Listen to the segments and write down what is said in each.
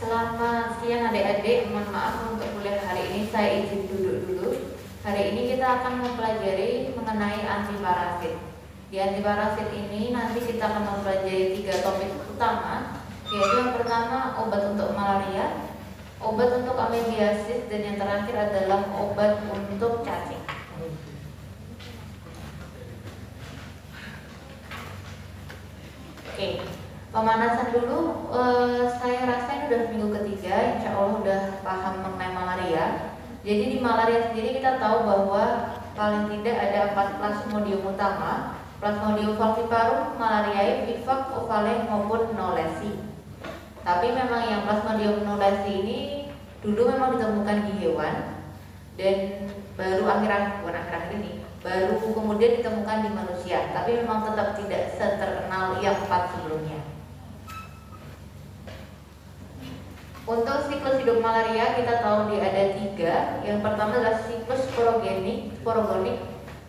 Selamat siang adik-adik, mohon maaf untuk kuliah hari ini saya izin duduk dulu. Hari ini kita akan mempelajari mengenai antiparasit. Di antiparasit ini nanti kita akan mempelajari 3 topik utama, yaitu yang pertama obat untuk malaria, obat untuk amebiasis, dan yang terakhir adalah obat untuk cacing. Oke. Pemanasan dulu, saya rasa ini udah minggu ketiga, insya Allah udah paham mengenai malaria. Jadi di malaria sendiri kita tahu bahwa paling tidak ada 4 plasmodium utama: Plasmodium falciparum, malariae, vivax, ovale maupun knowlesi. Tapi memang yang Plasmodium knowlesi ini dulu memang ditemukan di hewan dan baru akhir-akhir ini baru kemudian ditemukan di manusia. Tapi memang tetap tidak seterkenal yang 4 sebelumnya. Untuk siklus hidup malaria kita tahu dia ada 3. Yang pertama adalah siklus sporogonik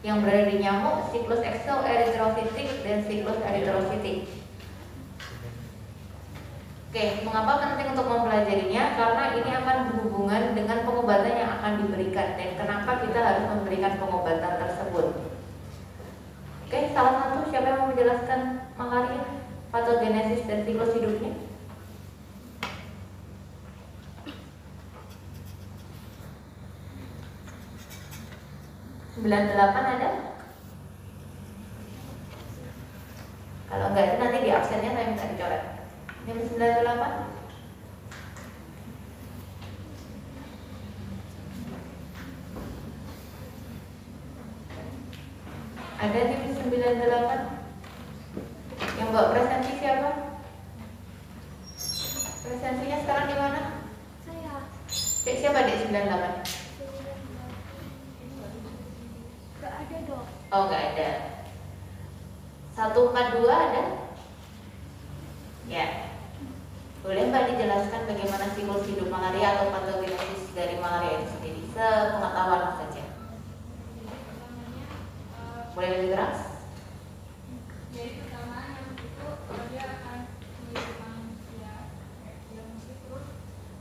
yang berada di nyamuk, siklus exoerythrositik, dan siklus erythrositik. Oke, mengapa penting untuk mempelajarinya? Karena ini akan berhubungan dengan pengobatan yang akan diberikan dan kenapa kita harus memberikan pengobatan tersebut. Oke, salah satu siapa yang mau menjelaskan malaria, patogenesis dan siklus hidupnya? Ada? Kalau enggak ada nanti di absennya saya minta dicoret. Ini 98? Ada di 98? Yang bawa presensi siapa? Presensinya sekarang di mana? Saya. Siapa di 98? Ada dong. Oh, nggak ada. 142 ada? Ya. Boleh Mbak dijelaskan bagaimana siklus hidup malaria atau patogenesis dari malaria itu sendiri, sepengetahuan saja. Boleh lebih keras? Jadi pertama yang itu dia akan menghidup manusia yang terus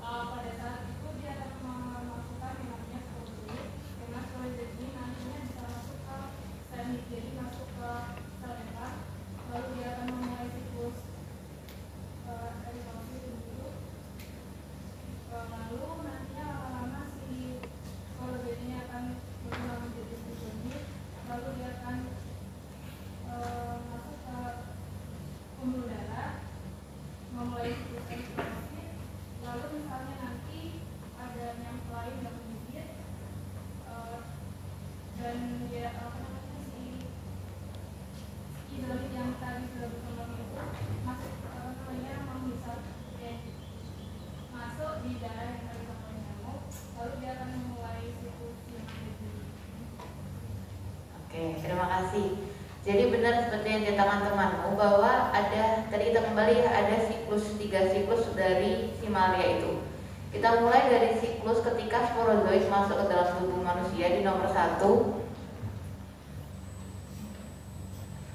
pada saat itu dia akan memasukkan yang namanya sporozoid. Karena sporozoid ini nantinya bisa masuk ke sel, jadi masuk ke sel lebar, lalu dia akan memulai siklus erythrosit dulu, lalu nantinya lama-lama si sporozoid ini akan berkembang menjadi sporozoid, lalu dia akan masuk ke pembuluh darah, memulai siklus erythrosit, lalu misalnya nanti ada nyamuk lain yang menggigit dan dia si skizofit yang tadi sudah berkembang itu masuk masuk di darah yang tadi sampai nyamuk, lalu dia akan memulai siklus yang ada di. Oke, terima kasih. Jadi benar seperti yang dikatakan temanmu bahwa ada, tadi kita kembali ada siklus, 3 siklus dari si malaria itu. Kita mulai dari siklus ketika sporozoid masuk ke dalam tubuh manusia di nomor 1.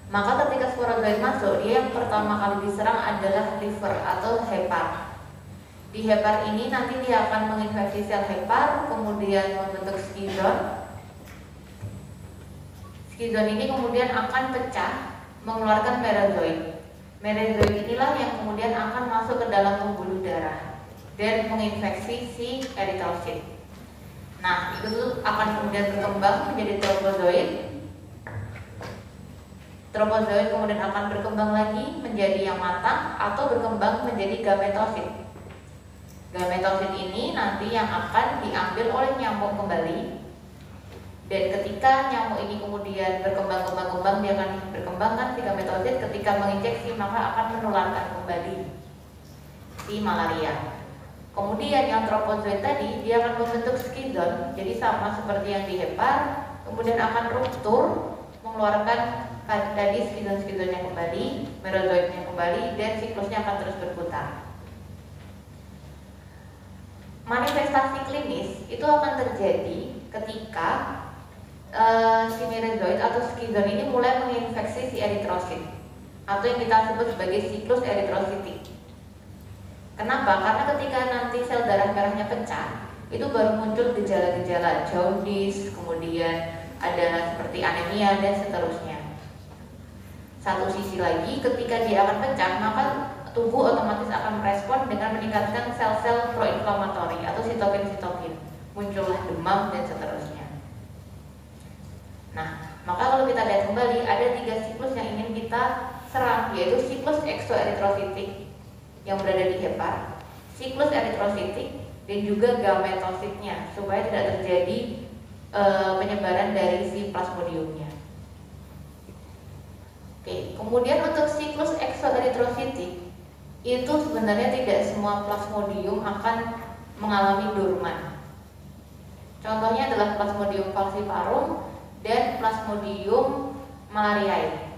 Maka ketika sporozoid masuk, dia yang pertama kali diserang adalah liver atau hepar. Di hepar ini nanti dia akan menginfeksi sel hepar, kemudian membentuk skizon. Skizon ini kemudian akan pecah, mengeluarkan merozoid. Merozoid inilah yang kemudian akan masuk ke dalam pembuluh darah dan menginfeksi si erythrosit. Nah, itu akan kemudian berkembang menjadi tropozoid. Tropozoid kemudian akan berkembang lagi menjadi yang matang atau berkembang menjadi gametosit. Gametosit ini nanti yang akan diambil oleh nyamuk kembali. Dan ketika nyamuk ini kemudian berkembang, dia akan berkembangkan si gametosit, ketika menginjeksi maka akan menularkan kembali si malaria. Kemudian yang tropozoid tadi dia akan membentuk skizon, jadi sama seperti yang di hepar, kemudian akan ruptur, mengeluarkan tadi skizonnya kembali, merozoidnya kembali, dan siklusnya akan terus berputar. Manifestasi klinis itu akan terjadi ketika si merozoid atau skizon ini mulai menginfeksi si eritrosit atau yang kita sebut sebagai siklus eritrositik. Kenapa? Karena ketika nanti sel darah merahnya pecah, itu baru muncul gejala-gejala jaundice, kemudian ada seperti anemia dan seterusnya. Satu sisi lagi, ketika dia akan pecah, maka tubuh otomatis akan merespon dengan meningkatkan sel-sel proinflamatori atau sitokin-sitokin. Muncullah demam dan seterusnya. Nah, maka kalau kita lihat kembali, ada 3 siklus yang ingin kita serang, yaitu siklus eksoeritrositik yang berada di hepar, siklus eritrositik, dan juga gametositnya, supaya tidak terjadi penyebaran dari si plasmodiumnya. Oke, kemudian untuk siklus eksoeritrositik itu sebenarnya tidak semua plasmodium akan mengalami dorman. Contohnya adalah Plasmodium falciparum dan Plasmodium malariae.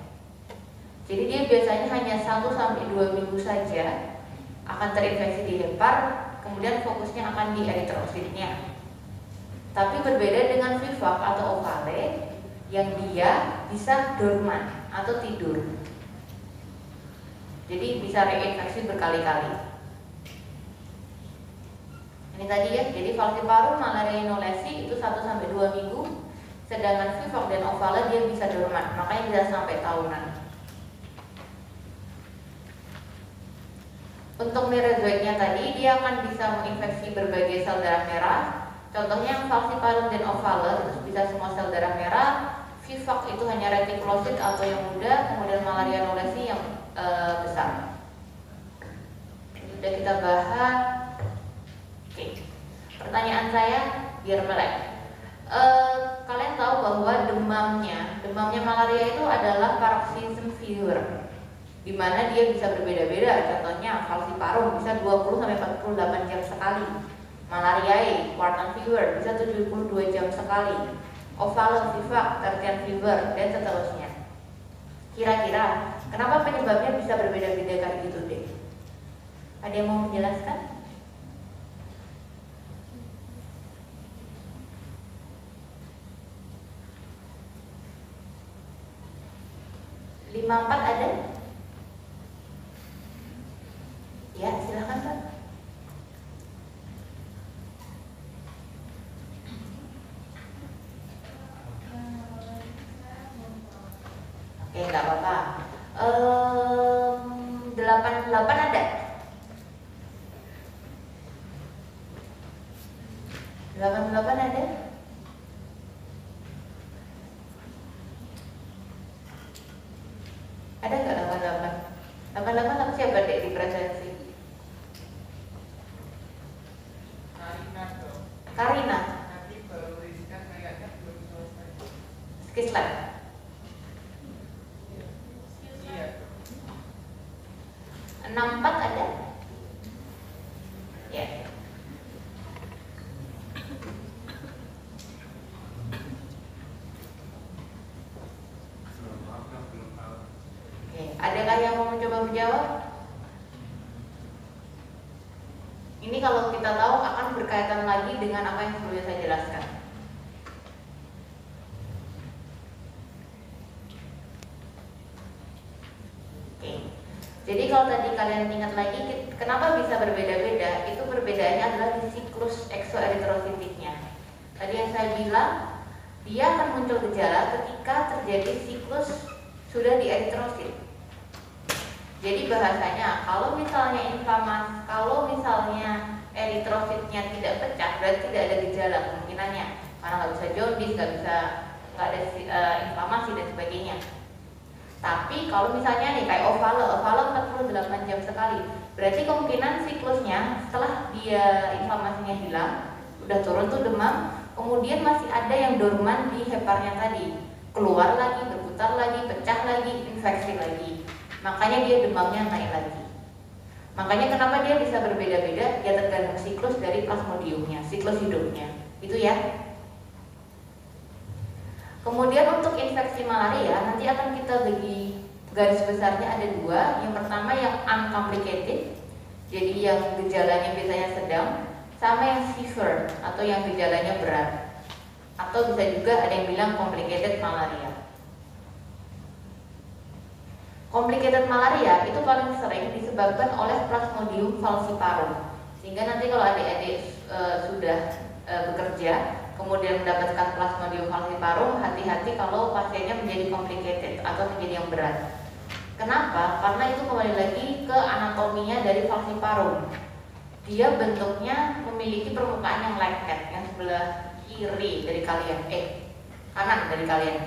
Jadi dia biasanya hanya 1-2 minggu saja akan terinfeksi di hepar, kemudian fokusnya akan di eritrositnya. Tapi berbeda dengan vivax atau ovale yang dia bisa dorman atau tidur. Jadi bisa reinfeksi berkali-kali. Ini tadi ya, jadi falciparum, malariae, knowlesi itu 1-2 minggu, sedangkan vivax dan ovale dia bisa dorman, makanya bisa sampai tahunan. Untuk merozoidnya tadi, dia akan bisa menginfeksi berbagai sel darah merah. Contohnya yang falciparum dan ovale itu bisa semua sel darah merah. Vivax itu hanya retikulosit atau yang muda, kemudian malaria knowlesi yang besar. Sudah kita bahas. Oke. Pertanyaan saya biar melek. Kalian tahu bahwa demamnya malaria itu adalah paroxysm fever, di mana dia bisa berbeda-beda. Contohnya falciparum bisa 20-48 jam sekali, malariae, quartan fever bisa 72 jam sekali, ovale, vivax, tertian fever, dan seterusnya. Kira-kira kenapa penyebabnya bisa berbeda-beda kayak gitu deh? Ada yang mau menjelaskan? 54 ada? Ya, silakan Pak. Oke, nggak apa-apa. 88 ada? 88 ada? Ada nggak 88? 88 tapi siapa dek di presensi? Karina. Nanti baru Rizka kayaknya belum selesai. Skislan. Iya. 64 ada? Ya. Oke, adakah yang mau mencoba menjawab? Ini kalau kita tahu akan berkaitan lagi dengan apa yang sebelumnya saya jelaskan. Oke. Jadi kalau tadi kalian ingat lagi, kenapa bisa berbeda-beda? Itu perbedaannya adalah di siklus eksoeritrositiknya. Tadi yang saya bilang, dia akan muncul gejala ketika terjadi siklus sudah di eritrosit. Jadi bahasanya, kalau misalnya inflamasi, kalau misalnya eritrositnya tidak pecah, berarti tidak ada gejala kemungkinannya, karena nggak bisa jaundice, nggak ada inflamasi dan sebagainya. Tapi kalau misalnya nih kayak ovale 48 jam sekali, berarti kemungkinan siklusnya setelah dia inflamasinya hilang, udah turun tuh demam, kemudian masih ada yang dorman di heparnya tadi, keluar lagi, berputar lagi, pecah lagi, infeksi lagi. Makanya dia demamnya naik lagi. Makanya kenapa dia bisa berbeda-beda, dia tergantung siklus dari plasmodiumnya, siklus hidupnya. Itu ya. Kemudian untuk infeksi malaria nanti akan kita bagi garis besarnya ada 2. Yang pertama yang uncomplicated, jadi yang gejalanya biasanya sedang, sama yang severe atau yang gejalanya berat. Atau bisa juga ada yang bilang complicated malaria. Complicated malaria itu paling sering disebabkan oleh Plasmodium falciparum. Sehingga nanti kalau adik-adik sudah bekerja kemudian mendapatkan Plasmodium falciparum, hati-hati kalau pasiennya menjadi complicated atau menjadi yang berat. Kenapa? Karena itu kembali lagi ke anatominya dari falciparum. Dia bentuknya memiliki permukaan yang lengket, yang sebelah kiri dari kalian, kanan dari kalian,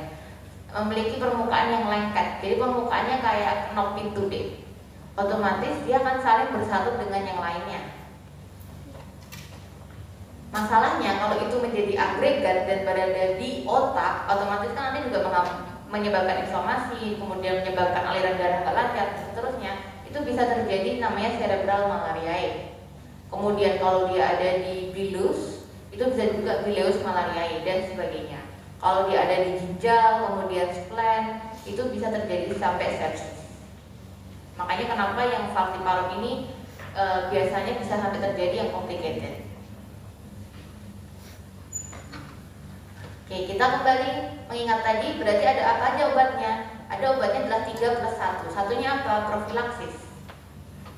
memiliki permukaan yang lengket. Jadi permukaannya kayak knob pintu deh. Otomatis dia akan saling bersatu dengan yang lainnya. Masalahnya kalau itu menjadi agregat dan berada di otak, otomatis kan nanti juga menyebabkan inflamasi, kemudian menyebabkan aliran darah nggak lancar, dan seterusnya. Itu bisa terjadi namanya cerebral malariae. Kemudian kalau dia ada di bilus, itu bisa juga bileus malariae dan sebagainya. Kalau dia ada di ginjal, kemudian spleen, itu bisa terjadi sampai sepsis. Makanya kenapa yang falciparum ini biasanya bisa sampai terjadi yang complicated. Oke, kita kembali mengingat tadi, berarti ada apa aja obatnya? Ada obatnya adalah 3+1. Satunya apa? Profilaksis.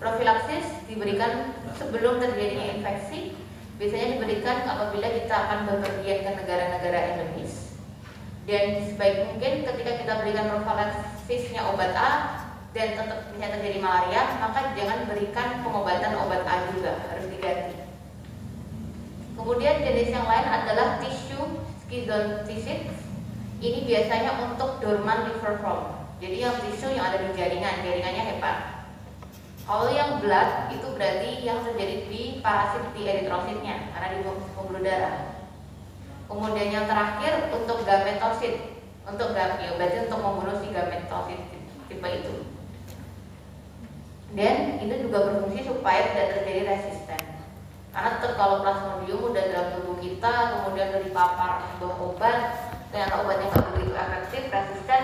Profilaksis diberikan sebelum terjadinya infeksi. Biasanya diberikan apabila kita akan bepergian ke negara-negara endemis. Dan sebaik mungkin ketika kita berikan profilaksisnya obat A dan tetap bisa terjadi malaria, maka jangan berikan pengobatan obat A juga, harus diganti. Kemudian jenis yang lain adalah tisu schizonticids. Ini biasanya untuk dormant liver form. Jadi yang tisu yang ada di jaringannya hepat. Kalau yang blood itu berarti yang terjadi di parasit di eritrositnya, karena di pembuluh darah. Kemudian yang terakhir untuk gametosit, berarti untuk membunuh si gametosit tipe itu. Dan itu juga berfungsi supaya tidak terjadi resisten. Karena kalau plasmodium udah dalam tubuh kita, kemudian udah dipapar sebuah obat, ternyata obatnya nggak begitu efektif, resisten,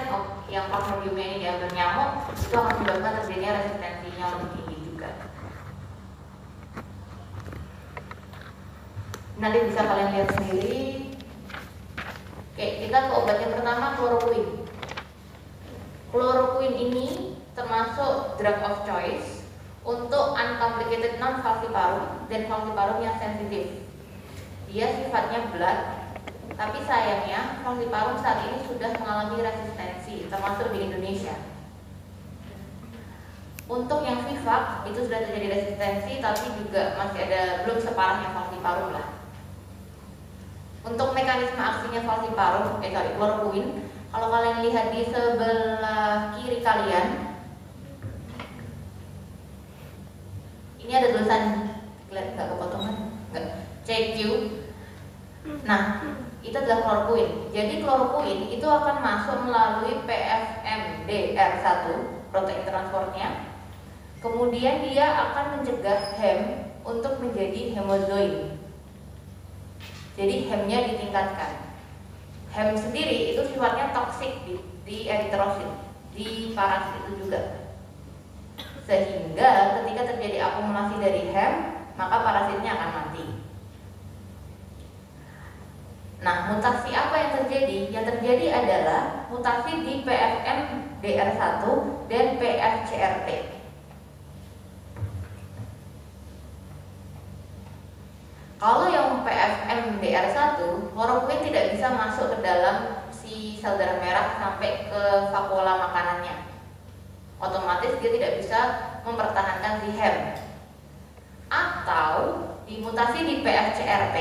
yang plasmodiumnya ini diambil nyamuk, itu akan menyebabkan terjadinya resistensinya lebih tinggi juga. Nanti bisa kalian lihat sendiri. Oke, kita ke obat yang pertama, chloroquine. Chloroquine ini termasuk drug of choice untuk uncomplicated non-falciparum dan falciparum yang sensitif. Dia sifatnya blood, tapi sayangnya falciparum saat ini sudah mengalami resistensi, termasuk di Indonesia. Untuk yang Vivax itu sudah terjadi resistensi, tapi juga masih ada belum separah yang falciparum lah. Untuk mekanisme aksinya falciparum, chloroquine, kalau kalian lihat di sebelah kiri kalian, ini ada tulisan, lihat nggak kepotongan? Nggak. CQ. Nah, itu adalah chloroquine. Jadi chloroquine itu akan masuk melalui PFMDR1, protein transportnya. Kemudian dia akan mencegah hem untuk menjadi hemozoid. Jadi hemnya ditingkatkan. Hem sendiri itu sifatnya toksik di eritrosit, di parasit itu juga. Sehingga ketika terjadi akumulasi dari hem, maka parasitnya akan mati. Nah, mutasi apa yang terjadi? Yang terjadi adalah mutasi di PFMDR1 dan PFCRT. Kalau yang PFMDR1, chloroquine tidak bisa masuk ke dalam si sel darah merah sampai ke vakuola makanannya. Otomatis dia tidak bisa mempertahankan si hem. Atau di mutasi di PFCRT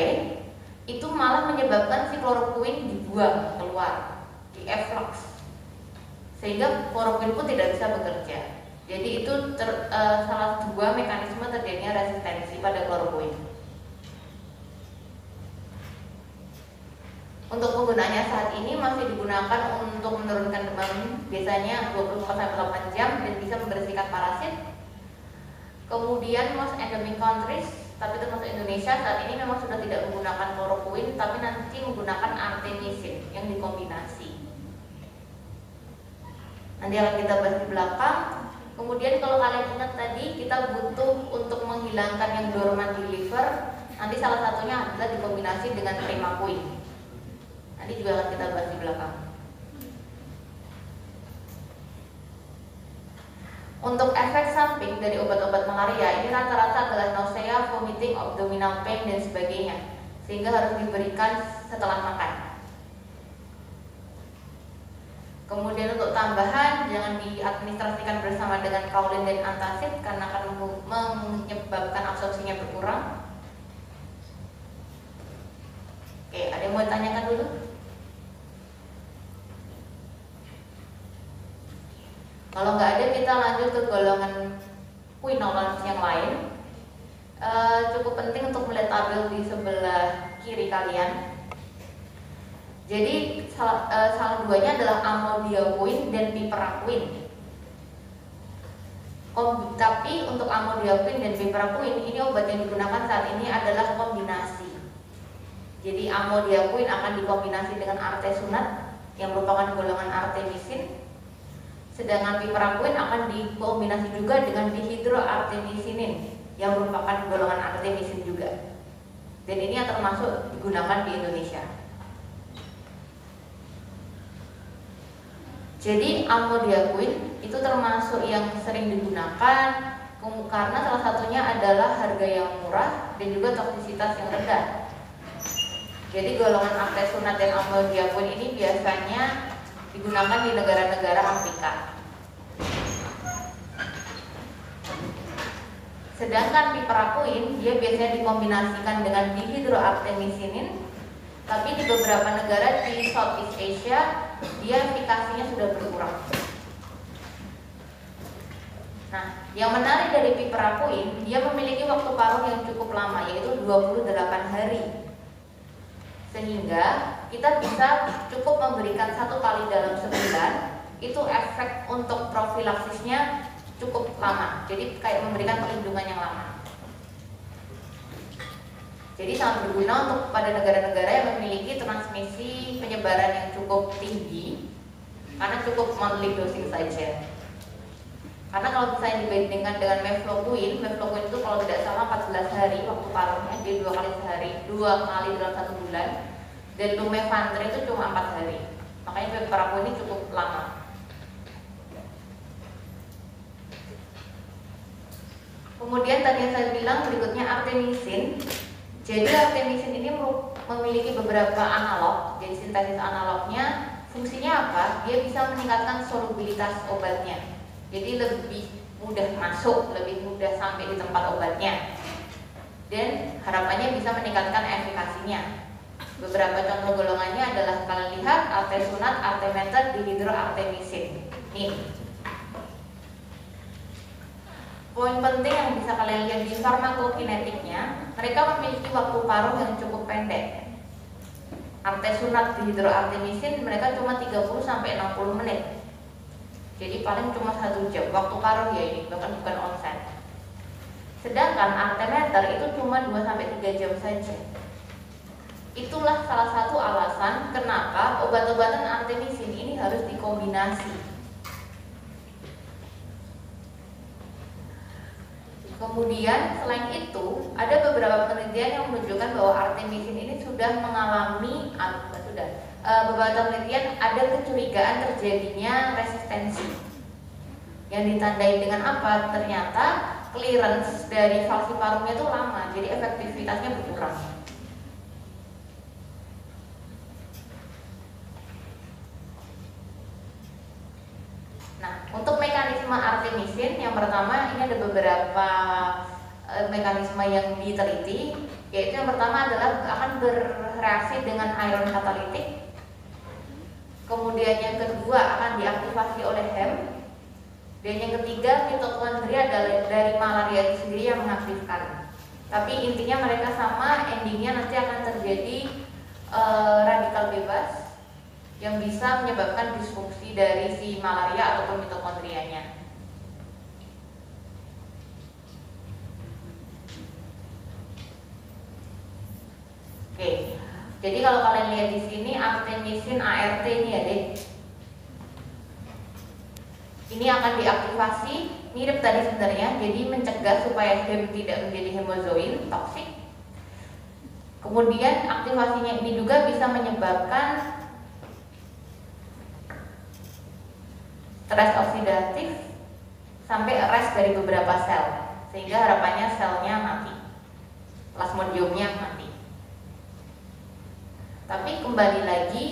itu malah menyebabkan si chloroquine dibuang keluar, di efflux, sehingga chloroquine pun tidak bisa bekerja. Jadi itu salah dua mekanisme terjadinya resistensi pada chloroquine. Untuk penggunaannya saat ini masih digunakan untuk menurunkan demam, biasanya 24-48 jam dan bisa membersihkan parasit. Kemudian most endemic countries, tapi termasuk Indonesia, saat ini memang sudah tidak menggunakan chloroquine, tapi nanti menggunakan artemisinin yang dikombinasi. Nanti akan kita bahas di belakang. Kemudian kalau kalian ingat tadi, kita butuh untuk menghilangkan yang dormant di liver. Nanti salah satunya adalah dikombinasi dengan primaquine. Nanti juga akan kita bahas di belakang. Untuk efek samping dari obat-obat malaria ini rata-rata adalah nausea, vomiting, abdominal pain dan sebagainya, sehingga harus diberikan setelah makan. Kemudian untuk tambahan, jangan diadministrasikan bersama dengan kaolin dan antacid karena akan menyebabkan absorpsinya berkurang. Oke, ada yang mau ditanyakan dulu? Kalau nggak ada, kita lanjut ke golongan quinolones yang lain. Cukup penting untuk melihat tabel di sebelah kiri kalian. Jadi salah duanya adalah amodiaquin dan piperaquin. Tapi untuk amodiaquin dan piperaquin ini obat yang digunakan saat ini adalah kombinasi. Jadi amodiaquin akan dikombinasi dengan artesunat yang merupakan golongan artemisin. Sedangkan piperaquin akan dikombinasi juga dengan dihidroartemisinin yang merupakan golongan artemisin juga. Dan ini yang termasuk digunakan di Indonesia. Jadi amodiaquin itu termasuk yang sering digunakan karena salah satunya adalah harga yang murah dan juga toksisitas yang rendah. Jadi golongan artesunat dan amodiaquin ini biasanya digunakan di negara-negara Afrika. Sedangkan piperaquin dia biasanya dikombinasikan dengan dihidroartemisinin, tapi di beberapa negara di Southeast Asia dia efikasinya sudah berkurang. Nah, yang menarik dari piperaquin, dia memiliki waktu paruh yang cukup lama, yaitu 28 hari. Sehingga kita bisa cukup memberikan 1 kali dalam sebulan, itu efek untuk profilaksisnya cukup lama. Jadi kayak memberikan perlindungan yang lama. Jadi sangat berguna untuk pada negara-negara yang memiliki transmisi penyebaran yang cukup tinggi, karena cukup monthly dosing saja. Karena kalau misalnya dibandingkan dengan mefloquine itu kalau tidak salah 14 hari waktu paruhnya, jadi 2 kali sehari, 2 kali dalam 1 bulan. Dan lumefantrine itu cuma 4 hari. Makanya piperaquin ini cukup lama. Kemudian tadi yang saya bilang berikutnya artemisin. Jadi artemisin ini memiliki beberapa analog. Jadi sintesis analognya fungsinya apa? Dia bisa meningkatkan solubilitas obatnya. Jadi lebih mudah masuk, lebih mudah sampai di tempat obatnya. Dan harapannya bisa meningkatkan efikasinya. Beberapa contoh golongannya adalah kalian lihat artesunat, artemether, dihidroartemisin. Nih. Poin penting yang bisa kalian lihat di farmakokinetiknya, mereka memiliki waktu paruh yang cukup pendek. Artesunat, dihidroartemisin mereka cuma 30 sampai 60 menit. Jadi paling cuma 1 jam waktu paruh ya ini, bahkan bukan onset. Sedangkan artemether itu cuma 2 sampai 3 jam saja. Itulah salah satu alasan kenapa obat-obatan artemisin ini harus dikombinasi. Kemudian selain itu ada beberapa penelitian yang menunjukkan bahwa artemisin ini sudah mengalami beberapa penelitian ada kecurigaan terjadinya resistensi. Yang ditandai dengan apa? Ternyata clearance dari falsiparumnya itu lama, jadi efektivitasnya berkurang. Nah, untuk mekanisme artemisin yang pertama ini ada beberapa mekanisme yang diteliti, yaitu yang pertama adalah akan bereaksi dengan iron katalitik. Kemudian yang kedua akan diaktifasi oleh Hem. Dan yang ketiga mitokondria dari malaria itu sendiri yang mengaktifkan. Tapi intinya mereka sama, endingnya nanti akan terjadi radikal bebas yang bisa menyebabkan disfungsi dari si malaria ataupun mitokondrianya. Oke, jadi kalau kalian lihat di sini artemisin ART ini ya deh, ini akan diaktifasi mirip tadi sebenarnya, jadi mencegah supaya Hem tidak menjadi hemozoin toksik. Kemudian aktivasinya ini juga bisa menyebabkan stres oksidatif sampai arrest dari beberapa sel, sehingga harapannya selnya mati, plasmodiumnya mati. Tapi kembali lagi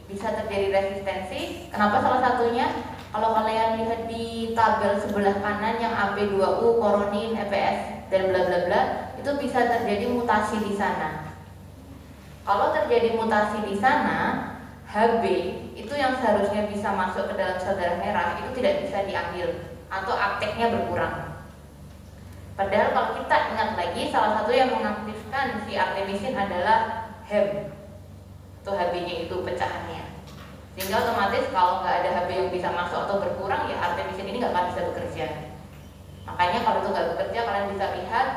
bisa terjadi resistensi. Kenapa? Salah satunya, kalau kalian lihat di tabel sebelah kanan yang AP2U, koronin, EPS, dan bla bla bla, itu bisa terjadi mutasi di sana. Kalau terjadi mutasi di sana, HB itu yang seharusnya bisa masuk ke dalam sel darah merah itu tidak bisa diambil atau uptake-nya berkurang. Padahal kalau kita ingat lagi, salah satu yang mengaktifkan si artemisin adalah HEM atau HB-nya itu pecahannya. Sehingga otomatis kalau nggak ada HB yang bisa masuk atau berkurang, ya artemisin ini nggak akan bisa bekerja. Makanya kalau itu nggak bekerja, kalian bisa lihat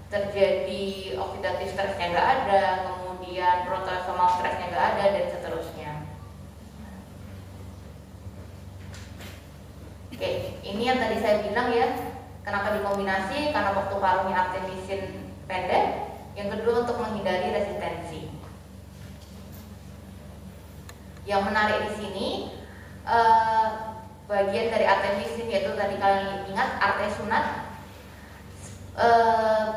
terjadi oxidative stress-nya nggak ada, kemudian protosomal stress-nya nggak ada, dan seterusnya. Oke, ini yang tadi saya bilang ya, kenapa dikombinasi? Karena waktu parumnya artemisin pendek. Yang kedua untuk menghindari resistensi. Yang menarik di sini bagian dari artemisin, yaitu tadi kalian ingat artesunat,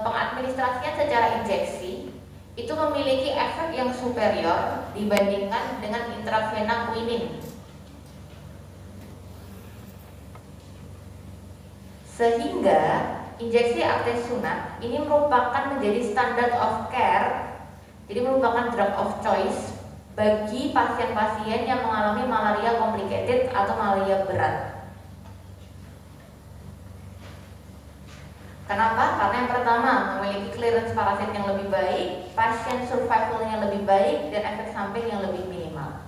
pengadministrasian secara injeksi itu memiliki efek yang superior dibandingkan dengan intravena quinin. Sehingga injeksi artesunat ini merupakan menjadi standard of care, jadi merupakan drug of choice bagi pasien-pasien yang mengalami malaria complicated atau malaria berat. Kenapa? Karena yang pertama memiliki clearance parasit yang lebih baik, pasien survivalnya lebih baik, dan efek samping yang lebih minimal.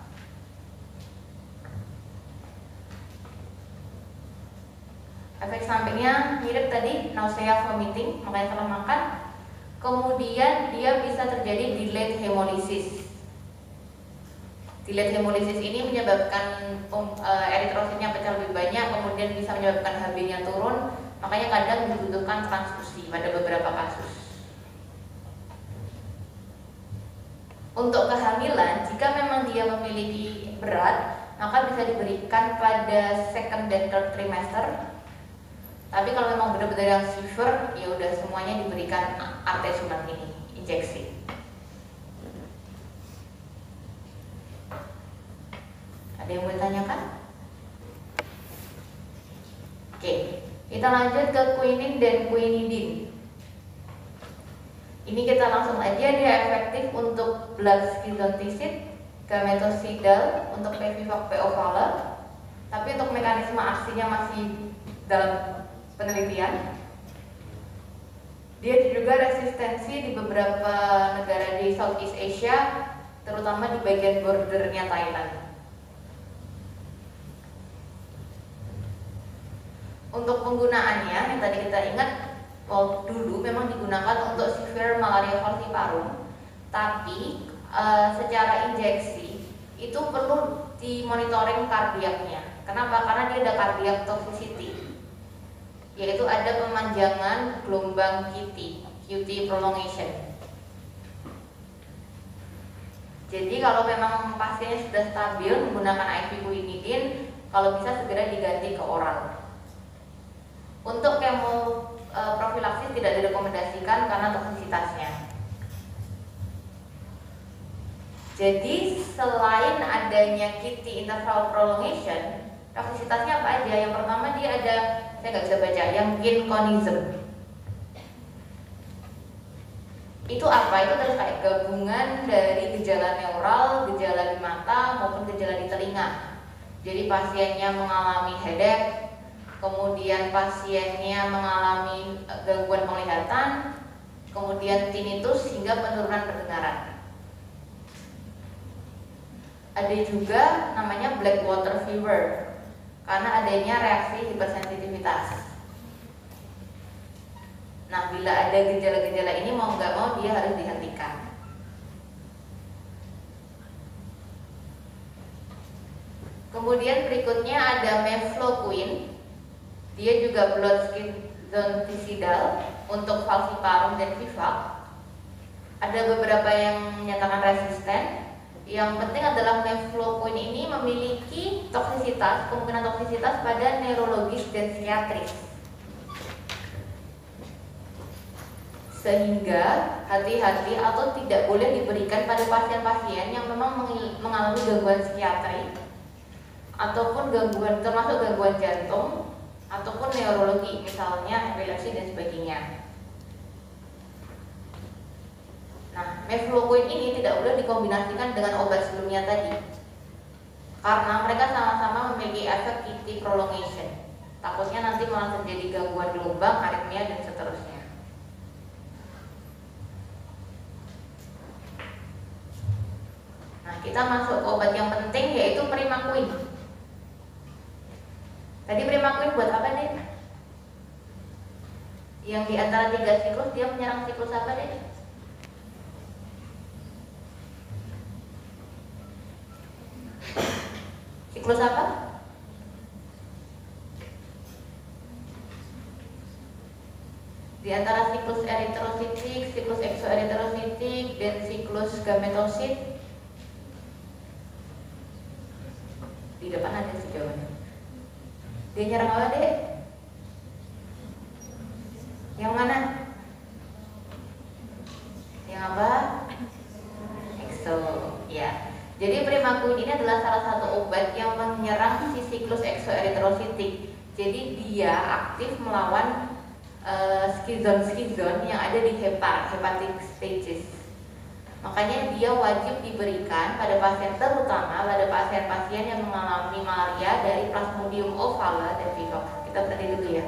Efek sampingnya mirip tadi, nausea, vomiting, makanya salah makan. Kemudian dia bisa terjadi delayed hemolysis. Delayed hemolysis ini menyebabkan eritrositnya pecah lebih banyak, kemudian bisa menyebabkan HB-nya turun. Makanya kadang dibutuhkan transfusi pada beberapa kasus. Untuk kehamilan, jika memang dia memiliki berat, maka bisa diberikan pada second dan third trimester. Tapi kalau memang benar-benar yang severe, ya udah semuanya diberikan artesunat ini, injeksi. Ada yang mau ditanyakan? Oke, kita lanjut ke quinin dan quinidin. Ini kita langsung aja, dia efektif untuk blood schizonticid, gametosidal, untuk PVVOC, PO Fowler. Tapi untuk mekanisme aksinya masih dalam penelitian. Dia juga resistensi di beberapa negara di Southeast Asia, terutama di bagian bordernya Thailand. Untuk penggunaannya, yang tadi kita ingat, dulu memang digunakan untuk severe malaria falciparum, tapi secara injeksi itu perlu dimonitoring kardiaknya. Kenapa? Karena dia ada cardiac toxicity, yaitu ada pemanjangan gelombang QT prolongation. Jadi kalau memang pasiennya sudah stabil menggunakan IV quinidin, kalau bisa segera diganti ke oral. Untuk profilaksis tidak direkomendasikan karena toksisitasnya. Jadi selain adanya QT interval prolongation, toksisitasnya apa aja? Yang pertama dia ada, saya nggak bisa baca, yang ginkonism. Itu apa? Itu adalah kayak gabungan dari gejala neural, gejala di mata maupun gejala di telinga. Jadi pasiennya mengalami headache, kemudian pasiennya mengalami gangguan penglihatan, kemudian tinnitus hingga penurunan pendengaran. Ada juga namanya black water fever karena adanya reaksi hipersensitivitas. Nah, bila ada gejala-gejala ini mau nggak mau dia harus dihentikan. Kemudian berikutnya ada mefloquine. Dia juga blood schizonticidal untuk falciparum dan VIVAC. Ada beberapa yang menyatakan resisten. Yang penting adalah mefloquine ini memiliki toksisitas, kemungkinan toksisitas pada neurologis dan psikiatris. Sehingga hati-hati atau tidak boleh diberikan pada pasien-pasien yang memang mengalami gangguan psikiatri ataupun gangguan termasuk gangguan jantung ataupun neurologi, misalnya epilepsi dan sebagainya. Nah, mefloquine ini tidak boleh dikombinasikan dengan obat sebelumnya tadi, karena mereka sama-sama memiliki efek QT prolongation. Takutnya nanti malah terjadi gangguan gelombang, aritmia dan seterusnya. Nah, kita masuk ke obat yang penting yaitu primaquine. Tadi primaquine buat apa, Dek? Yang di antara 3 siklus dia menyerang siklus apa, Dek? Siklus apa? Di antara siklus eritrositik, siklus eksoeritrositik, dan siklus gametosit. Di depan ada sih jawabannya. Dia nyerang apa, Dek? Yang mana? Yang apa? Exo, ya. Jadi primaquine ini adalah salah satu obat yang menyerang si siklus eksoeritrositik. Jadi dia aktif melawan skizon-skizon yang ada di hepatic stages. Makanya dia wajib diberikan pada pasien, terutama pada pasien-pasien yang mengalami malaria dari Plasmodium ovala dan Vivox. Kita berhenti dulu ya.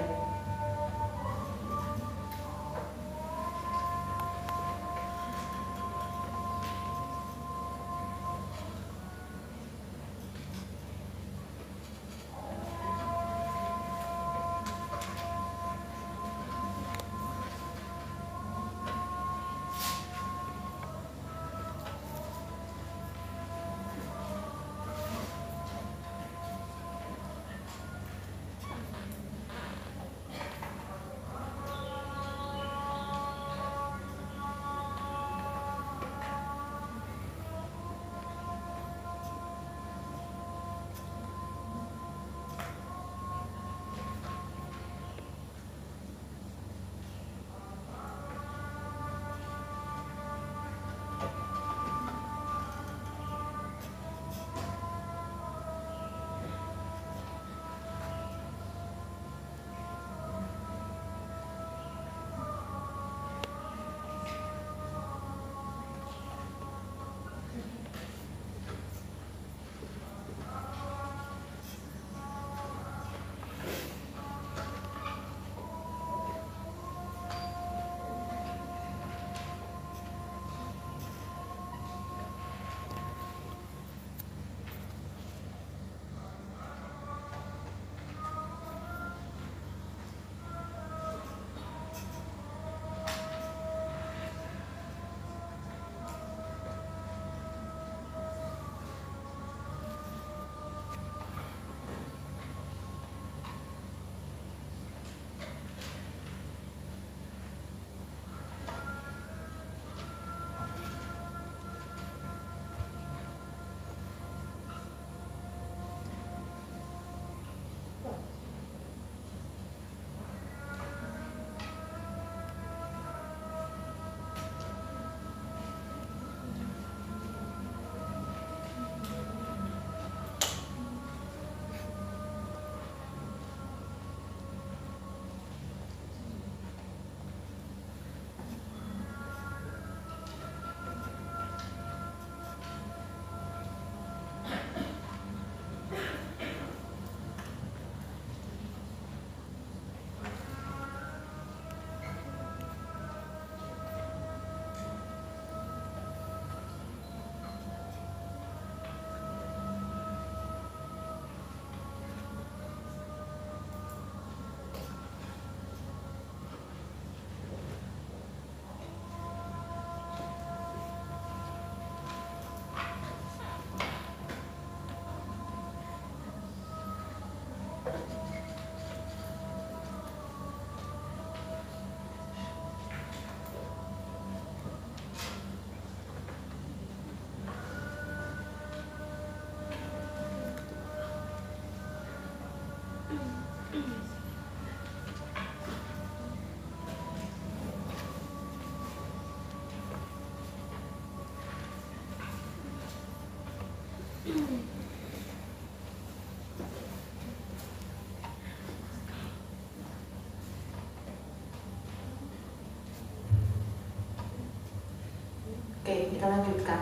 kita lanjutkan.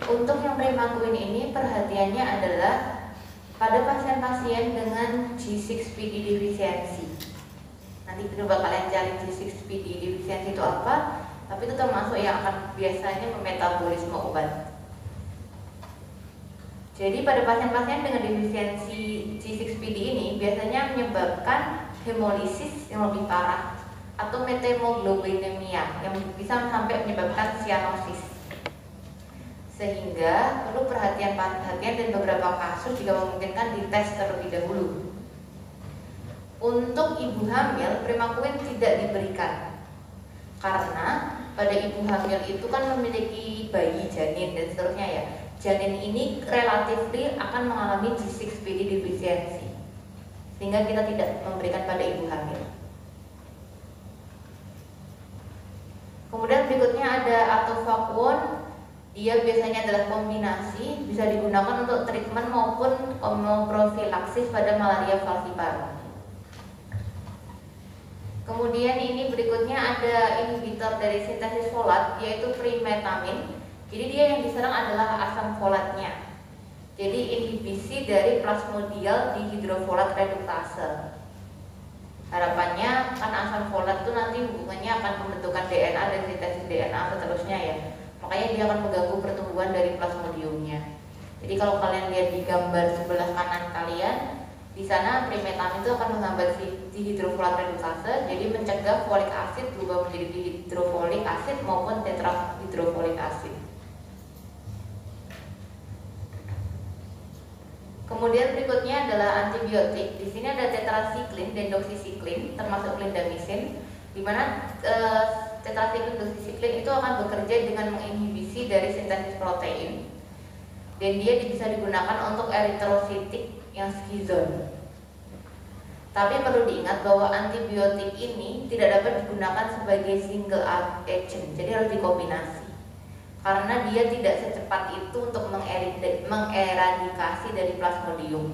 Untuk yang premaquin ini perhatiannya adalah pada pasien-pasien dengan G6PD defisiensi. Nanti coba kalian cari G6PD defisiensi itu apa, tapi itu termasuk yang akan biasanya memetabolisme obat. Jadi pada pasien-pasien dengan defisiensi G6PD ini biasanya menyebabkan hemolisis yang lebih parah atau methemoglobinемia yang bisa sampai menyebabkan cyanosis. Sehingga perlu perhatian dan beberapa kasus jika memungkinkan dites terlebih dahulu. Untuk ibu hamil, premaquin tidak diberikan karena pada ibu hamil itu kan memiliki bayi, janin dan seterusnya ya. Janin ini relatif akan mengalami G6PD defisiensi, sehingga kita tidak memberikan pada ibu hamil. Kemudian berikutnya ada atovaquone. Dia biasanya adalah kombinasi, bisa digunakan untuk treatment maupun profilaksis pada malaria falciparum. Kemudian ini berikutnya ada inhibitor dari sintesis folat, yaitu primetamin. Jadi dia yang diserang adalah asam folatnya. Jadi inhibisi dari plasmodial dihidrofolat reduktase. Harapannya kan asam folat itu nanti hubungannya akan pembentukan DNA dan sintesis DNA seterusnya ya. Makanya dia akan mengganggu pertumbuhan dari plasmodiumnya. Jadi kalau kalian lihat di gambar sebelah kanan kalian, di sana primetamin itu akan menghambat dihidrofolat reduktase, jadi mencegah folik asid berubah menjadi dihidrofolik asid maupun tetrahidrofolik asid. Kemudian berikutnya adalah antibiotik. Di sini ada tetrasiklin dan doksisiklin, termasuk clindamycin, di mana tetrasiklin dan doksisiklin itu akan bekerja dengan menginhibisi dari sintesis protein, dan dia bisa digunakan untuk eritrositik yang skizon. Tapi perlu diingat bahwa antibiotik ini tidak dapat digunakan sebagai single agent, jadi harus dikombinasi. Karena dia tidak secepat itu untuk mengeradikasi dari plasmodium.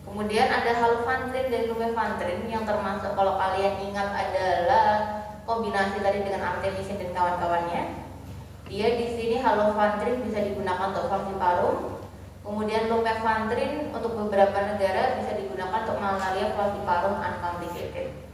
Kemudian ada halofantrin dan lumefantrin yang termasuk, kalau kalian ingat, adalah kombinasi tadi dengan artemisin dan kawan-kawannya. Dia di sini halofantrin bisa digunakan untuk falciparum. Kemudian lumefantrin untuk beberapa negara bisa digunakan untuk malaria falciparum uncomplicated.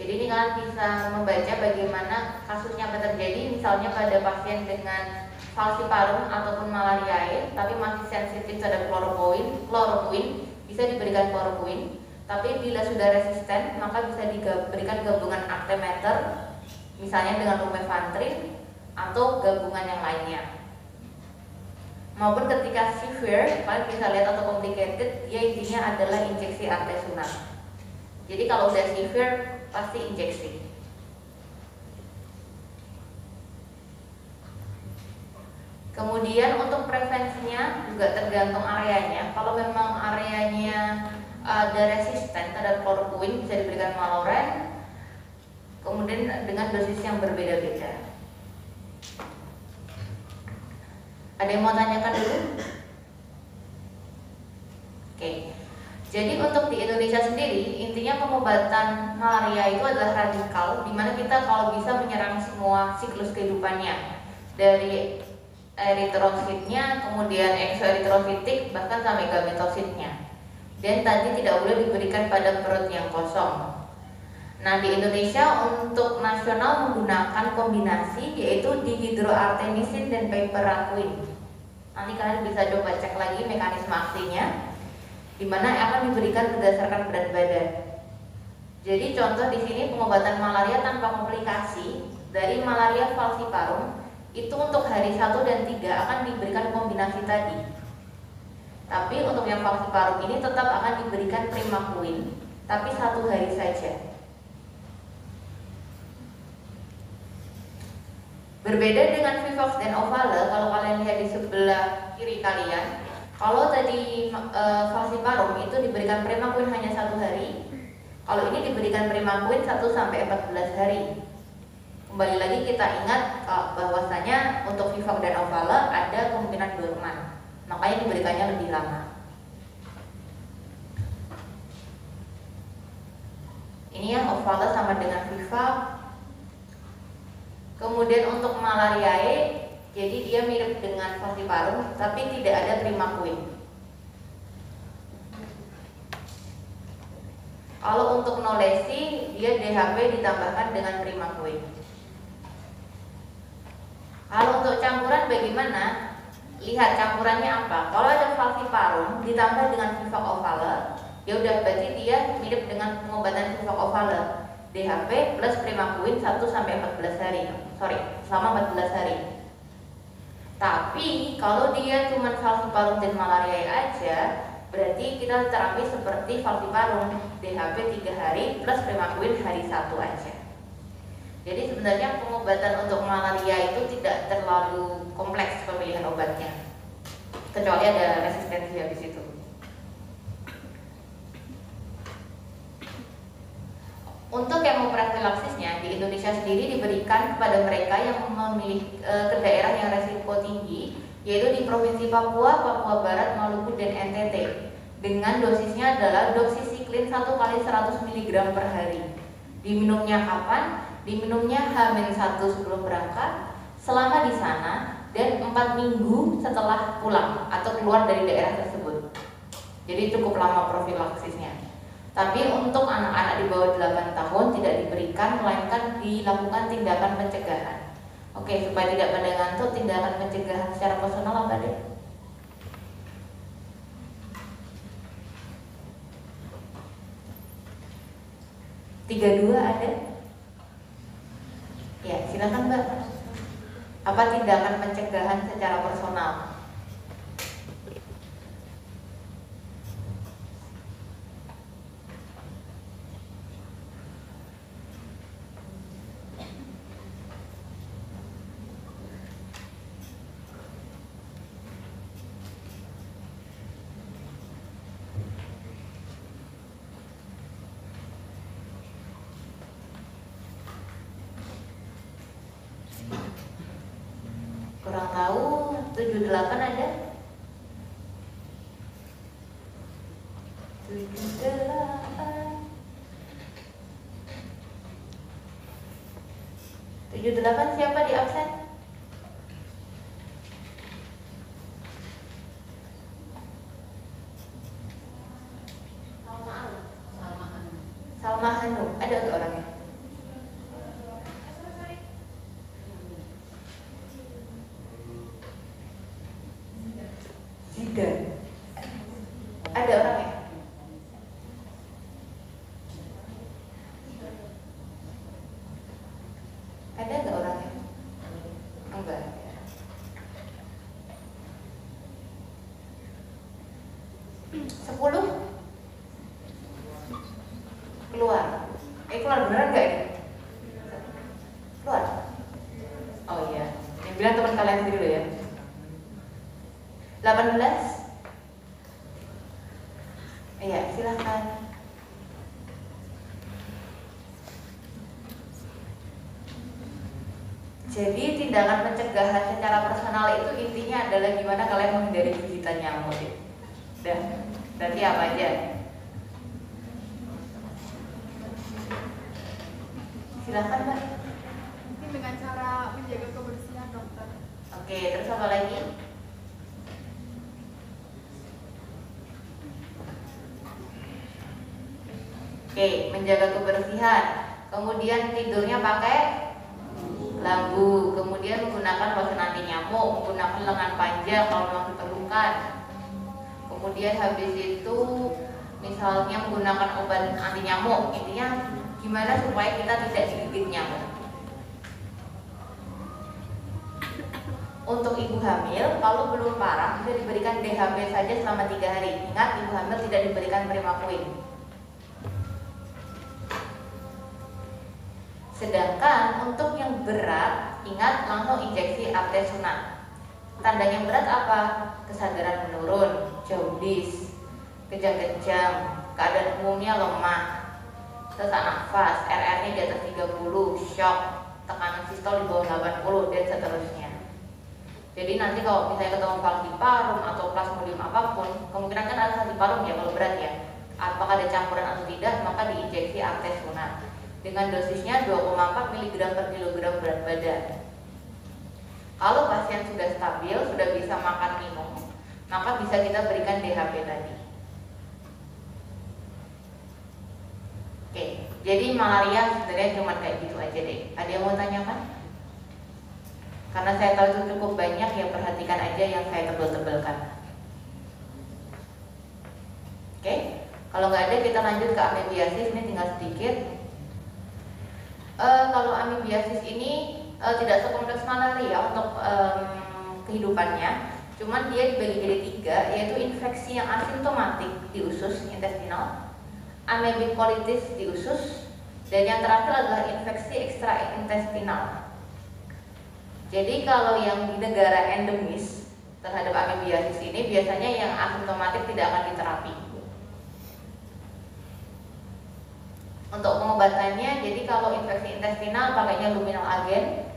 Jadi ini kalian bisa membaca bagaimana kasusnya terjadi, misalnya pada pasien dengan falciparum ataupun malariae, tapi masih sensitif terhadap kloroquine bisa diberikan kloroquine. Tapi bila sudah resisten, maka bisa diberikan gabungan artemeter, misalnya dengan lumefantrin atau gabungan yang lainnya. Maupun ketika severe, kalian bisa lihat atau complicated, dia intinya adalah injeksi artesunat. Jadi kalau udah severe pasti injeksi. Kemudian untuk prevensinya juga tergantung areanya. Kalau memang areanya ada resisten terhadap kloroquine, bisa diberikan maloren. Kemudian dengan dosis yang berbeda-beda. Ada yang mau tanyakan dulu? Oke. Jadi untuk di Indonesia sendiri, intinya pengobatan malaria itu adalah radikal, di mana kita kalau bisa menyerang semua siklus kehidupannya, dari eritrositnya, kemudian eksoeritrositik, bahkan sampai gametositnya. Dan tadi tidak boleh diberikan pada perut yang kosong. Nah, di Indonesia untuk nasional menggunakan kombinasi, yaitu dihidroartemisin dan piperaquine. Nanti kalian bisa coba cek lagi mekanisme aksinya, di mana akan diberikan berdasarkan berat badan. Jadi contoh di sini pengobatan malaria tanpa komplikasi dari malaria falciparum itu untuk hari 1 dan 3 akan diberikan kombinasi tadi. Tapi untuk yang falciparum ini tetap akan diberikan premaquin, tapi 1 hari saja. Berbeda dengan Vivox dan Ovale, kalau kalian lihat di sebelah kiri kalian, kalau tadi falciparum itu diberikan premaquin hanya 1 hari, kalau ini diberikan premaquin 1 sampai 14 hari. Kembali lagi kita ingat bahwasanya untuk Vivox dan Ovale ada kemungkinan dorman, makanya diberikannya lebih lama. Ini ya, ovala sama dengan viva. Kemudian untuk malariae, jadi dia mirip dengan falciparum tapi tidak ada primaquine. Kalau untuk knowlesi, dia DHP ditambahkan dengan primaquine. Kalau untuk campuran bagaimana? Lihat campurannya apa. Kalau ada falciparum ditambah dengan vivax ovala, ya udah berarti dia mirip dengan pengobatan vivax ovala. DHP plus primaquine 1 sampai 14 hari. Selama 14 hari. Tapi kalau dia cuma falciparum dan malaria aja, berarti kita terapi seperti falciparum, DHP 3 hari plus primaquine hari 1 aja. Jadi sebenarnya pengobatan untuk malaria itu tidak terlalu kompleks pemilihan obatnya, kecuali ada resistensi habis itu. Untuk kemoprofilaksisnya di Indonesia sendiri diberikan kepada mereka yang memilih ke daerah yang resiko tinggi, yaitu di Provinsi Papua, Papua Barat, Maluku, dan NTT. Dengan dosisnya adalah doksisiklin 1 kali 100 mg per hari. Diminumnya kapan? Diminumnya H-1 sebelum berangkat, selama di sana, dan 4 minggu setelah pulang atau keluar dari daerah tersebut. Jadi cukup lama profilaksisnya. Tapi untuk anak-anak di bawah 8 tahun tidak diberikan, melainkan dilakukan tindakan pencegahan. Oke, supaya tidak pada ngantuk, tindakan pencegahan secara personal apa deh? Tiga dua ada? Ya, silakan Mbak. Apa tindakan pencegahan secara personal? Kurang tahu, 78 ada? 78 78 siapa di absen? Salma Hanum, ada nggak orangnya? Zidan, ada orangnya? Ada nggak orangnya? Enggak. Sepuluh keluar. Keluar beneran nggak ini? Keluar. Oh iya. Yang bilang teman kalian sendiri dulu ya. 18. Iya, silahkan. Jadi tindakan pencegahan secara personal itu intinya adalah gimana kalian menghindari gigitan nyamuk. Udah, berarti apa aja? Silahkan Mbak. Mungkin dengan cara menjaga kebersihan dokter. Oke, terus apa lagi? Oke, menjaga kebersihan. Kemudian tidurnya pakai lambu. Kemudian menggunakan lotion anti nyamuk, menggunakan lengan panjang kalau memang diperlukan. Kemudian habis itu misalnya menggunakan obat anti nyamuk. Intinya gimana supaya kita tidak digigit nyamuk. Untuk ibu hamil, kalau belum parah bisa diberikan DHP saja selama 3 hari. Ingat, ibu hamil tidak diberikan primaquine. Sedangkan untuk yang berat, ingat langsung injeksi artesunat. Tandanya berat apa? Kesadaran menurun, jaundice, kejang-kejang, keadaan umumnya lemah, sesak nafas, RR-nya di atas 30, shock, tekanan sistol di bawah 80, dan seterusnya. Jadi nanti kalau misalnya ketemu falciparum atau plasmodium apapun, kemungkinan kan ada falciparum ya kalau berat ya, apakah ada campuran atau tidak, maka diinjeksi artesunat dengan dosisnya 2,4 mg per kilogram berat badan. Kalau pasien sudah stabil, sudah bisa makan minum, maka bisa kita berikan DHP tadi. Oke, jadi malaria sebenarnya cuma kayak gitu aja deh. Ada yang mau tanyakan? Karena saya tahu itu cukup banyak, ya perhatikan aja yang saya tebel-tebelkan. Oke, kalau nggak ada kita lanjut ke amebiasis. Ini tinggal sedikit. Kalau amebiasis ini tidak sekompleks malaria untuk kehidupannya, cuman dia dibagi jadi 3, yaitu infeksi yang asimptomatik di usus intestinal, amoebic colitis di usus, dan yang terakhir adalah infeksi ekstraintestinal. Jadi kalau yang di negara endemis terhadap amebiasis ini biasanya yang asimptomatik tidak akan diterapi. Untuk pengobatannya, jadi kalau infeksi intestinal pakainya luminal agen.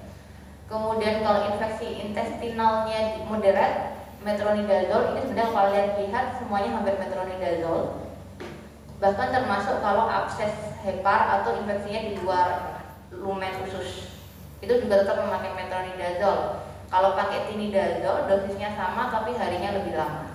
Kemudian kalau infeksi intestinalnya moderat, metronidazole. Ini sebenarnya kalau lihat semuanya hampir metronidazole. Bahkan termasuk kalau abses hepar atau infeksinya di luar lumen usus, itu juga tetap memakai metronidazole. Kalau pakai tinidazole dosisnya sama tapi harinya lebih lama.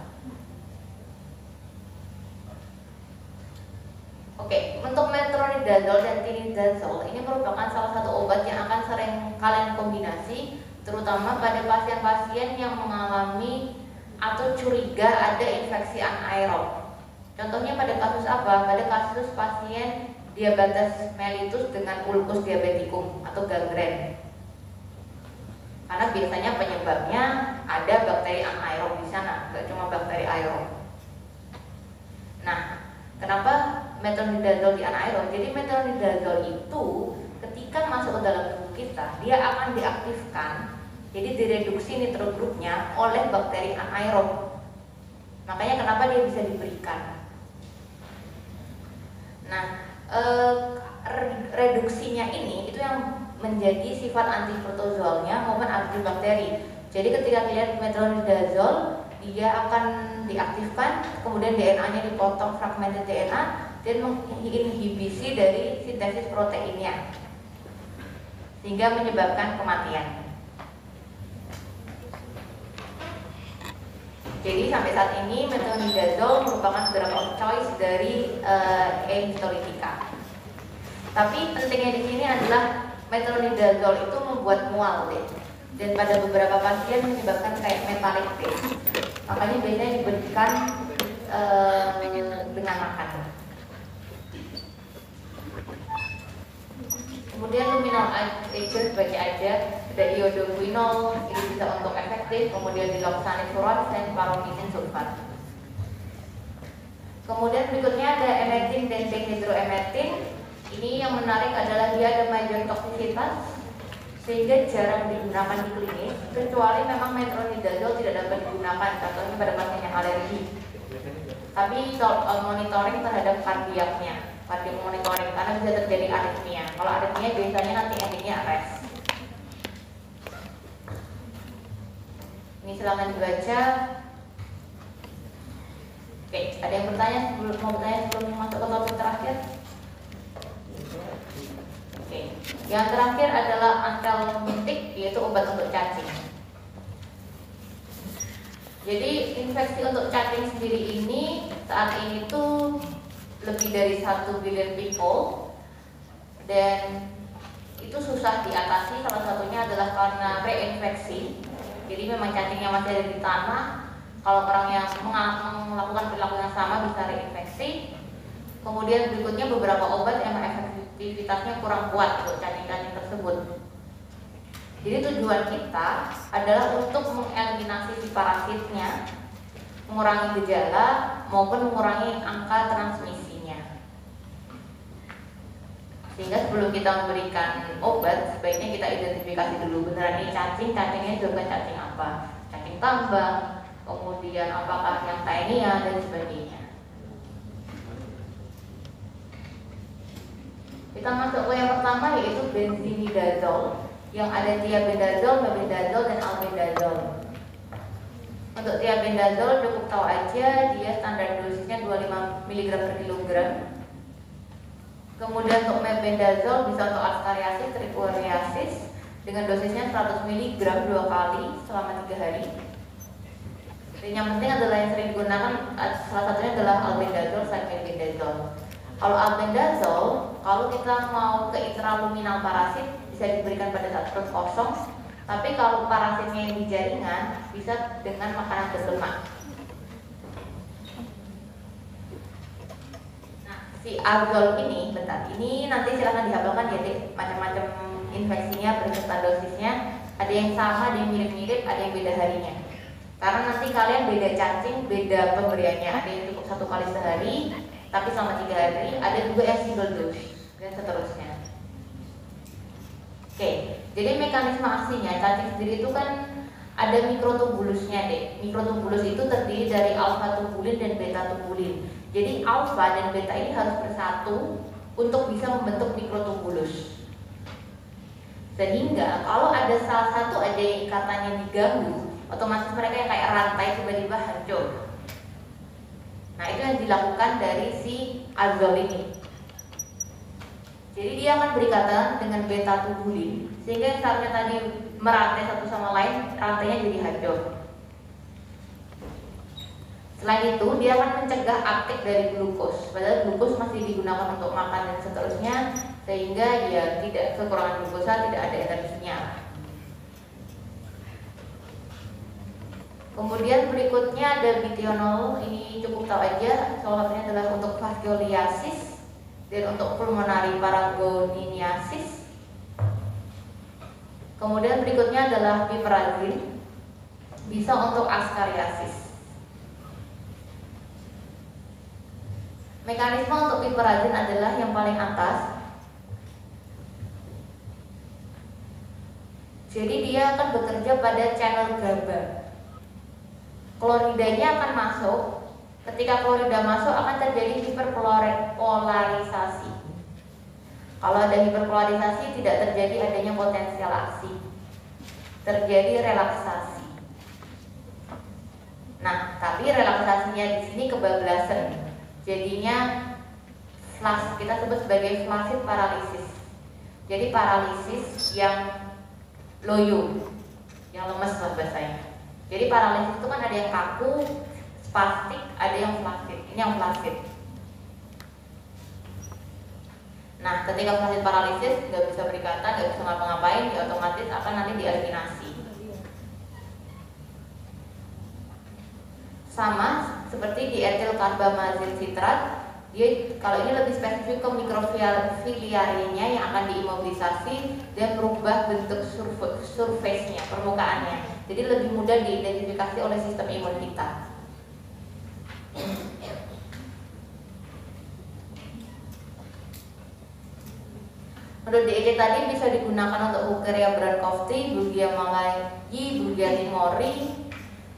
Oke, untuk metronidazole dan tinidazole ini merupakan salah satu obat yang akan sering kalian kombinasi, terutama pada pasien-pasien yang mengalami atau curiga ada infeksi anaerob. Contohnya pada kasus apa? Pada kasus pasien diabetes mellitus dengan ulcus diabeticum atau gangren. Karena biasanya penyebabnya ada bakteri anaerob di sana, nggak cuma bakteri aerob. Nah, kenapa metronidazole di anaerob? Jadi metronidazole itu ketika masuk ke dalam tubuh kita, dia akan diaktifkan, jadi direduksi nitrogrupnya oleh bakteri anaerob. Makanya kenapa dia bisa diberikan. Nah, reduksinya ini itu yang menjadi sifat antiprotozoalnya maupun antibakteri. Jadi ketika dilihat metronidazole, dia akan diaktifkan, kemudian DNA-nya dipotong fragmented DNA dan menginhibisi dari sintesis proteinnya, sehingga menyebabkan kematian. Jadi sampai saat ini metronidazole merupakan drug of choice dari E-histolitika. Tapi pentingnya di sini adalah metronidazole itu membuat mual deh, dan pada beberapa pasien menyebabkan kayak metallic taste. Makanya biasanya diberikan dengan makan. Kemudian luminal agent bagi aja, ada iodoquinol, ini bisa untuk efektif. Kemudian diloxanisuron dan paromethylene sulfat. Kemudian berikutnya ada emetin dan dehydroemetin. Ini yang menarik adalah dia ada major toksisitas sehingga jarang digunakan di klinis, kecuali memang metronidazole tidak dapat digunakan, contohnya pada pasien yang alergi. Tapi monitoring terhadap kardiaknya, kardiak monitoring, karena bisa terjadi aritmia. Kalau aritmia biasanya nanti endingnya arrest. Ini silakan dibaca. Oke, ada yang bertanya sebelum masuk ke topik terakhir? Oke. Yang terakhir adalah antelmintik, yaitu obat untuk cacing. Jadi infeksi untuk cacing sendiri ini saat ini tuh lebih dari 1 billion people, dan itu susah diatasi. Salah satunya adalah karena reinfeksi. Jadi memang cacingnya masih ada di tanah. Kalau orang yang melakukan perilaku yang sama bisa reinfeksi. Kemudian berikutnya beberapa obat yang efektivitasnya kurang kuat untuk cacing-cacing tersebut. Jadi tujuan kita adalah untuk mengeliminasi si parasitnya, mengurangi gejala maupun mengurangi angka transmisinya. Sehingga sebelum kita memberikan obat, sebaiknya kita identifikasi dulu beneran ini cacingnya juga bukan cacing apa, cacing tambang, kemudian apakah yang taenia dan sebagainya. Kita masuk ke yang pertama, yaitu benzinidazole, yang ada tiabendazole, mebendazole, dan albendazole. Untuk thiabendazole cukup tahu aja dia standar dosisnya 25 mg per kilogram. Kemudian untuk mebendazole bisa untuk askariasis, trichuriasis dengan dosisnya 100 mg 2 kali selama 3 hari. Dan yang penting adalah yang sering digunakan salah satunya adalah albendazole dan mebendazole. Kalau albendazole, kalau kita mau ke intraluminal parasit bisa diberikan pada saat perut kosong. Tapi kalau parasitnya yang di jaringan bisa dengan makanan berlemak. Nah, si arzol ini, bentar, ini nanti silahkan dihafalkan ya, Dek. Macam-macam infeksinya berserta dosisnya. Ada yang sama, ada yang mirip-mirip, ada yang beda harinya. Karena nanti kalian beda cacing, beda pemberiannya. Ada yang cukup 1 kali sehari, tapi selama 3 hari. Ada juga yang single dose dan seterusnya. Oke, jadi mekanisme aksinya cacing sendiri itu kan ada mikrotubulusnya, Dek. Mikrotubulus itu terdiri dari alfa tubulin dan beta tubulin. Jadi alfa dan beta ini harus bersatu untuk bisa membentuk mikrotubulus. Sehingga kalau ada salah satu aja yang ikatannya diganggu, otomatis mereka yang kayak rantai tiba-tiba hancur. Nah, itu yang dilakukan dari si azol ini. Jadi dia akan berikatan dengan beta tubulin, sehingga yang seharusnya tadi merantai satu sama lain, rantainya jadi hancur. Selain itu, dia akan mencegah uptake dari glukos. Padahal glukos masih digunakan untuk makan dan seterusnya, sehingga ya tidak kekurangan glukosa, tidak ada energinya. Kemudian berikutnya ada bitionol, ini cukup tahu aja, salah satunya adalah untuk fascioliasis dan untuk pulmonary paragoniniasis. Kemudian berikutnya adalah piperazine, bisa untuk askariasis. Mekanisme untuk piperazine adalah yang paling atas. Jadi dia akan bekerja pada channel GABA. Kloridanya akan masuk. Ketika klorida masuk akan terjadi hiperpolarisasi. Kalau ada hiperpolarisasi tidak terjadi adanya potensial aksi. Terjadi relaksasi. Nah, tapi relaksasinya di sini kebablasan. Jadinya flash, kita sebut sebagai flaccid paralisis. Jadi paralisis yang loyo, yang lemes lah bahasanya. Jadi paralisis itu kan ada yang kaku, spastik, ada yang flaccid. Ini yang flaccid. Nah, ketika flaccid paralisis nggak bisa berikatan, nggak bisa ngapa-ngapain, ya otomatis akan nanti dialginasi. Sama seperti di etil karbamazin sitrat, dia kalau ini lebih spesifik ke mikrofiliarinya yang akan diimobilisasi dan merubah bentuk surface-nya, permukaannya. Jadi lebih mudah diidentifikasi oleh sistem imun kita. Untuk DEC tadi bisa digunakan untuk Hookeria brandkofti, Bugia malayi, Bugia timori,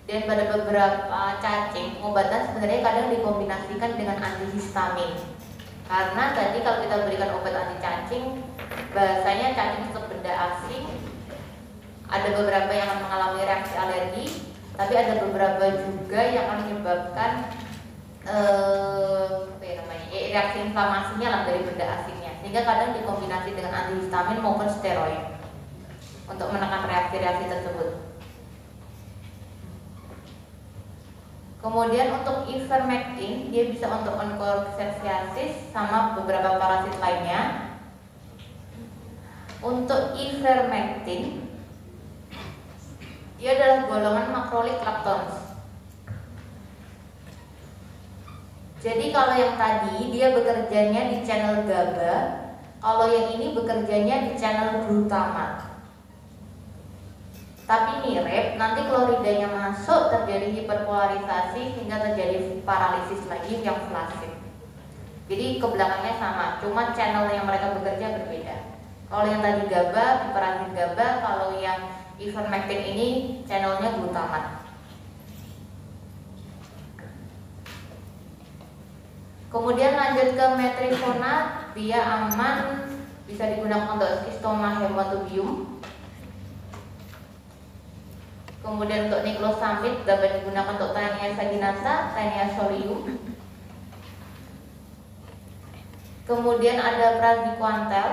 dan pada beberapa cacing pengobatan sebenarnya kadang dikombinasikan dengan antihistamin. Karena tadi kalau kita berikan obat anti cacing, bahasanya cacing tetap benda asing. Ada beberapa yang akan mengalami reaksi alergi, tapi ada beberapa juga yang akan menyebabkan reaksi inflamasinya lah dari benda asingnya. Sehingga kadang dikombinasi dengan antihistamin maupun steroid untuk menekan reaksi-reaksi tersebut. Kemudian untuk ivermectin, dia bisa untuk onchocerciasis sama beberapa parasit lainnya. Untuk ivermectin, dia adalah golongan macrolide lactons. Jadi kalau yang tadi dia bekerjanya di channel GABA, kalau yang ini bekerjanya di channel glutamat. Tapi mirip, nanti kloridanya masuk terjadi hiperpolarisasi sehingga terjadi paralisis lagi yang flaccid. Jadi kebelakangnya sama, cuma channel yang mereka bekerja berbeda. Kalau yang tadi GABA, piperazine GABA, kalau yang ivermectin ini channelnya glutamat. Kemudian lanjut ke metrifonat, dia aman, bisa digunakan untuk skistoma hematobium. Kemudian untuk niclosamid dapat digunakan untuk Taenia saginata, Taenia solium. Kemudian ada praziquantel,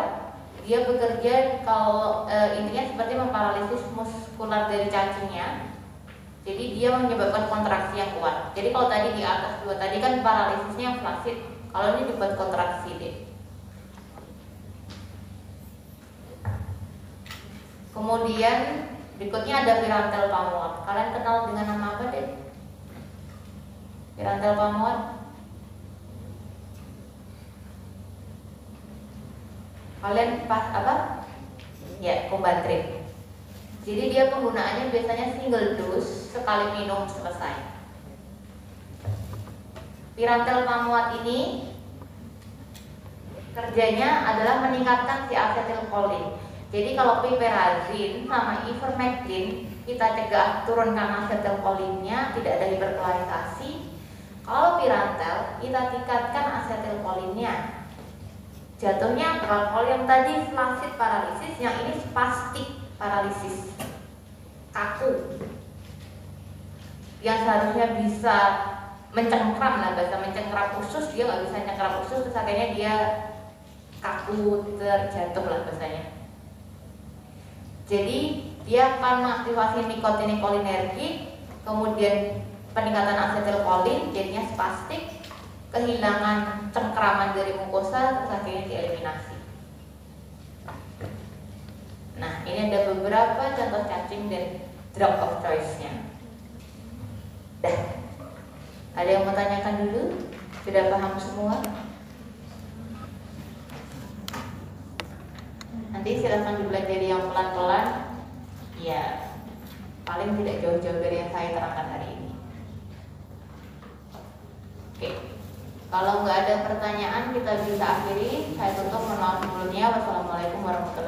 dia bekerja kalau intinya seperti memparalisis muskular dari cacingnya. Jadi dia menyebabkan kontraksi yang kuat. Jadi kalau tadi di atas dua tadi kan paralisisnya yang flasid, kalau ini dibuat kontraksi deh. Kemudian berikutnya ada pirantel pamuat. Kalian kenal dengan nama apa deh? Pirantel pamuat? Kalian apa? Ya, Combantrin. Jadi dia penggunaannya biasanya single dose, sekali minum selesai. Pirantel pamuat ini kerjanya adalah meningkatkan si asetilkolin. Jadi kalau piperazine sama ivermectin kita cegah turunkan asetilkolinnya, tidak ada hiperpolarisasi. Kalau pirantel kita tingkatkan asetilkolinnya. Jatuhnya kalau yang tadi flasid paralisis, yang ini spastik paralisis, kaku, yang seharusnya bisa mencengkram lah, bahasa mencengkram usus, dia nggak bisa mencengkram usus, terus akhirnya dia kaku, terjatuh lah bahasanya. Jadi dia akan mengaktifasi nikotinicholinergic, kemudian peningkatan asetilkolin, jadinya spastik, kehilangan cengkraman dari mukosa, terus akhirnya dieliminasi. Nah, ini ada beberapa contoh cacing dan drug of choice-nya. Dah, ada yang mau tanyakan dulu? Sudah paham semua? Nanti silakan dipelajari yang pelan-pelan. Ya, paling tidak jauh-jauh dari yang saya terangkan hari ini. Oke. Kalau nggak ada pertanyaan, kita bisa akhiri. Saya tutup, mohon maaf sebelumnya. Wassalamualaikum warahmatullahi wabarakatuh.